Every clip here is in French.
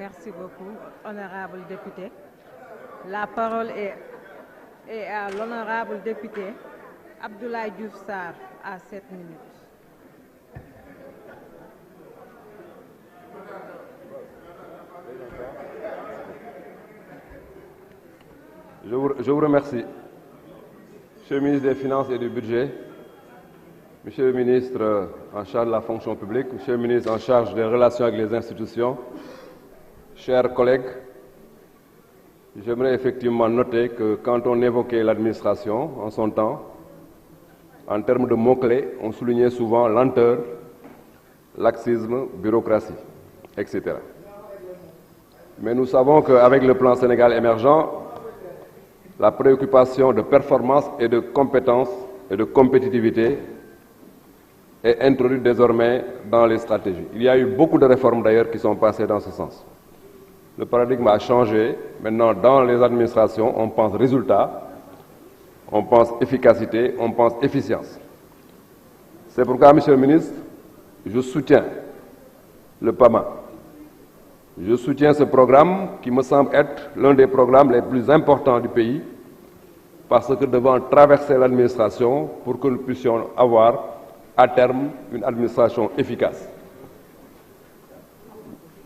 Merci beaucoup, honorable député. La parole est à l'honorable député Abdoulaye Diouf Sarr à 7 minutes. Je vous remercie. Monsieur le ministre des Finances et du Budget, Monsieur le ministre en charge de la fonction publique, Monsieur le ministre en charge des relations avec les institutions, chers collègues, j'aimerais effectivement noter que quand on évoquait l'administration en son temps, en termes de mots-clés, on soulignait souvent lenteur, laxisme, bureaucratie, etc. Mais nous savons qu'avec le plan Sénégal émergent, la préoccupation de performance et de compétence et de compétitivité est introduite désormais dans les stratégies. Il y a eu beaucoup de réformes d'ailleurs qui sont passées dans ce sens. Le paradigme a changé. Maintenant, dans les administrations, on pense résultat, on pense efficacité, on pense efficience. C'est pourquoi, Monsieur le ministre, je soutiens le PAMA. Je soutiens ce programme qui me semble être l'un des programmes les plus importants du pays parce que devant traverser l'administration pour que nous puissions avoir à terme une administration efficace.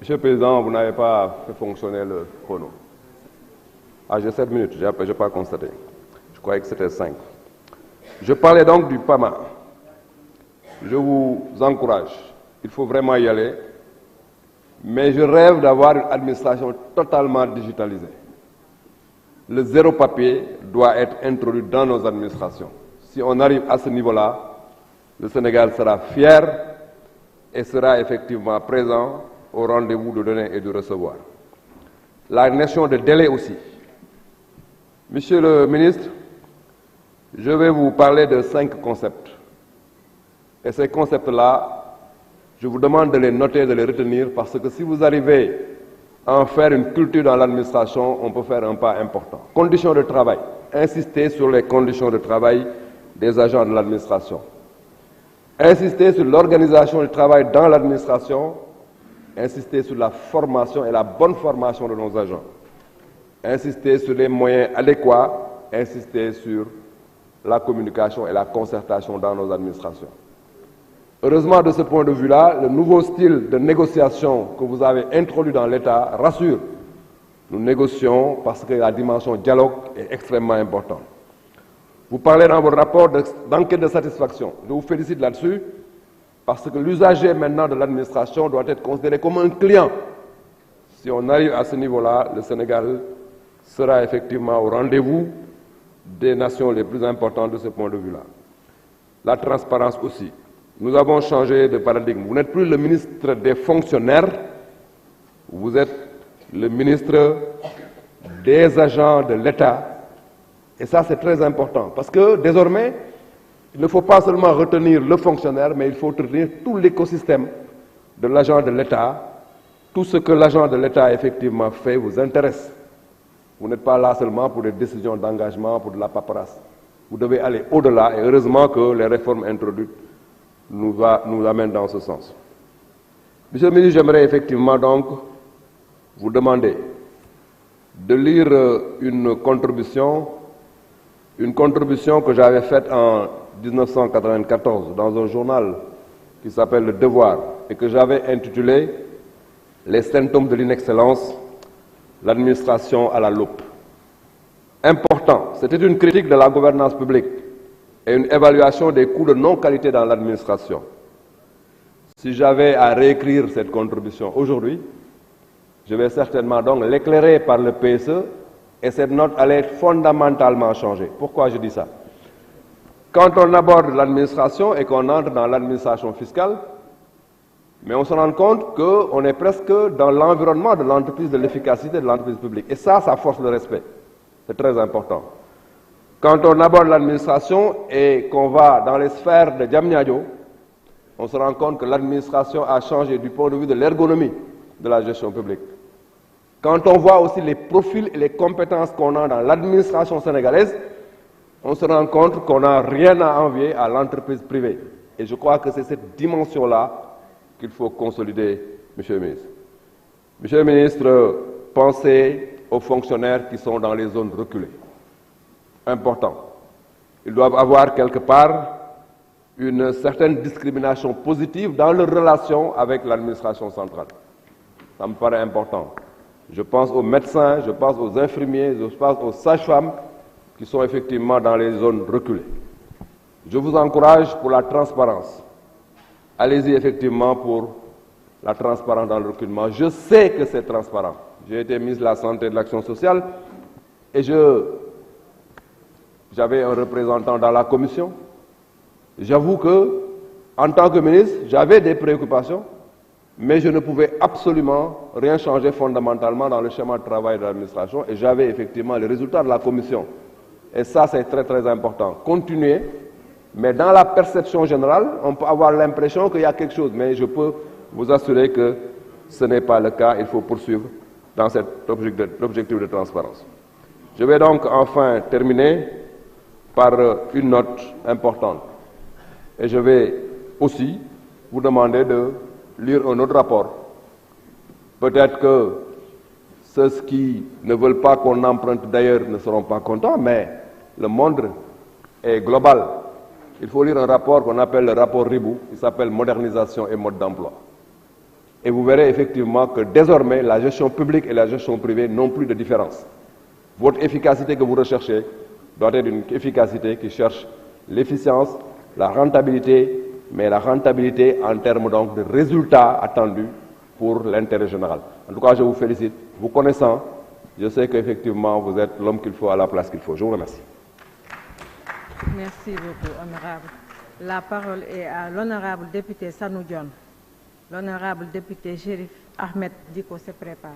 Monsieur le Président, vous n'avez pas fait fonctionner le chrono. Ah, j'ai 7 minutes, je n'ai pas constaté. Je croyais que c'était 5. Je parlais donc du PAMA. Je vous encourage. Il faut vraiment y aller. Mais je rêve d'avoir une administration totalement digitalisée. Le zéro papier doit être introduit dans nos administrations. Si on arrive à ce niveau-là, le Sénégal sera fier et sera effectivement présent au rendez-vous de donner et de recevoir. La notion de délai aussi. Monsieur le ministre, je vais vous parler de 5 concepts. Et ces concepts-là, je vous demande de les noter, de les retenir, parce que si vous arrivez à en faire une culture dans l'administration, on peut faire un pas important. Conditions de travail. Insister sur les conditions de travail des agents de l'administration. Insister sur l'organisation du travail dans l'administration. Insister sur la formation et la bonne formation de nos agents. Insister sur les moyens adéquats. Insister sur la communication et la concertation dans nos administrations. Heureusement, de ce point de vue-là, le nouveau style de négociation que vous avez introduit dans l'État rassure. Nous négocions parce que la dimension dialogue est extrêmement importante. Vous parlez dans votre rapport d'enquête de satisfaction. Je vous félicite là-dessus parce que l'usager maintenant de l'administration doit être considéré comme un client. Si on arrive à ce niveau-là, le Sénégal sera effectivement au rendez-vous des nations les plus importantes de ce point de vue-là. La transparence aussi. Nous avons changé de paradigme. Vous n'êtes plus le ministre des fonctionnaires, vous êtes le ministre des agents de l'État. Et ça, c'est très important. Parce que désormais, il ne faut pas seulement retenir le fonctionnaire, mais il faut retenir tout l'écosystème de l'agent de l'État. Tout ce que l'agent de l'État effectivement fait vous intéresse. Vous n'êtes pas là seulement pour des décisions d'engagement, pour de la paperasse. Vous devez aller au-delà et heureusement que les réformes introduites nous amène dans ce sens. Monsieur le ministre, j'aimerais effectivement donc vous demander de lire une contribution que j'avais faite en 1994 dans un journal qui s'appelle Le Devoir et que j'avais intitulé « Les symptômes de l'inexcellence, l'administration à la loupe ». Important, c'était une critique de la gouvernance publique et une évaluation des coûts de non-qualité dans l'administration. Si j'avais à réécrire cette contribution aujourd'hui, je vais certainement donc l'éclairer par le PSE et cette note allait être fondamentalement changée. Pourquoi je dis ça? Quand on aborde l'administration et qu'on entre dans l'administration fiscale, mais on se rend compte qu'on est presque dans l'environnement de l'entreprise, de l'efficacité de l'entreprise publique. Et ça force le respect. C'est très important. Quand on aborde l'administration et qu'on va dans les sphères de Diamniadio, on se rend compte que l'administration a changé du point de vue de l'ergonomie de la gestion publique. Quand on voit aussi les profils et les compétences qu'on a dans l'administration sénégalaise, on se rend compte qu'on n'a rien à envier à l'entreprise privée. Et je crois que c'est cette dimension-là qu'il faut consolider, Monsieur le ministre. Monsieur le ministre, pensez aux fonctionnaires qui sont dans les zones reculées. Important. Ils doivent avoir quelque part une certaine discrimination positive dans leur relation avec l'administration centrale. Ça me paraît important. Je pense aux médecins, je pense aux infirmiers, je pense aux sages-femmes qui sont effectivement dans les zones reculées. Je vous encourage pour la transparence. Allez-y effectivement pour la transparence dans le recrutement. Je sais que c'est transparent. J'ai été ministre de la Santé et de l'Action sociale et j'avais un représentant dans la commission. J'avoue que, en tant que ministre, j'avais des préoccupations, mais je ne pouvais absolument rien changer fondamentalement dans le schéma de travail de l'administration et j'avais effectivement les résultats de la commission. Et ça, c'est très très important. Continuer, mais dans la perception générale, on peut avoir l'impression qu'il y a quelque chose, mais je peux vous assurer que ce n'est pas le cas. Il faut poursuivre dans cet objectif de transparence. Je vais donc enfin terminer par une note importante. Et je vais aussi vous demander de lire un autre rapport. Peut-être que ceux qui ne veulent pas qu'on emprunte d'ailleurs ne seront pas contents, mais le monde est global. Il faut lire un rapport qu'on appelle le rapport Ribou, qui s'appelle Modernisation et mode d'emploi. Et vous verrez effectivement que désormais, la gestion publique et la gestion privée n'ont plus de différence. Votre efficacité que vous recherchez doit être une efficacité qui cherche l'efficience, la rentabilité, mais la rentabilité en termes donc de résultats attendus pour l'intérêt général. En tout cas, je vous félicite. Vous connaissant, je sais qu'effectivement, vous êtes l'homme qu'il faut à la place qu'il faut. Je vous remercie. Merci beaucoup, honorable. La parole est à l'honorable député Sanou Dione. L'honorable député Chérif Ahmed Diko se prépare.